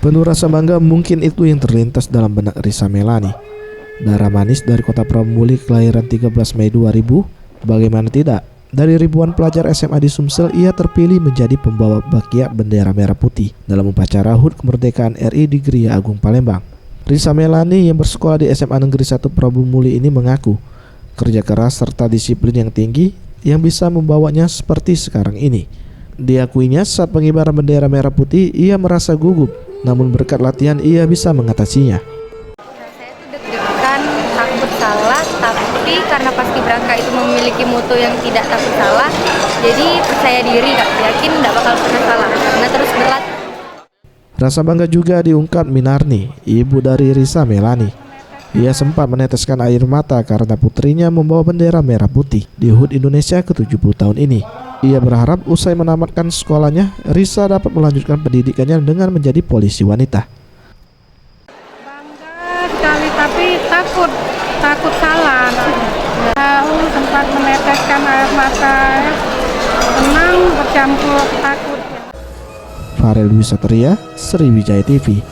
Penuh rasa bangga mungkin itu yang terlintas dalam benak Risa Melani. Darah manis dari kota Pramuli kelahiran 13 Mei 2000. Bagaimana tidak, dari ribuan pelajar SMA di Sumsel ia terpilih menjadi pembawa bakia bendera merah putih dalam upacara HUT kemerdekaan RI di Gria Agung Palembang. Risa Melani yang bersekolah di SMA Negeri 1 Pramuli ini mengaku kerja keras serta disiplin yang tinggi yang bisa membawanya seperti sekarang ini. Diakuinya saat pengibaran bendera merah putih ia merasa gugup, namun berkat latihan ia bisa mengatasinya. Saya tuh deg-degan, takut salah, tapi karena paskibraka itu memiliki mutu yang tidak takut salah, jadi percaya diri, Kak, yakin nggak bakal pernah salah karena terus berlatih. Rasa bangga juga diungkap Minarni, ibu dari Risa Melani. Ia sempat meneteskan air mata karena putrinya membawa bendera merah putih di HUT Indonesia ke-70 tahun ini. Ia berharap usai menamatkan sekolahnya, Risa dapat melanjutkan pendidikannya dengan menjadi polisi wanita. Bangga sekali, tapi takut salah. Tahu sempat meneteskan air mata, senang bercampur takut. Farel Wisatria, Sriwijaya TV.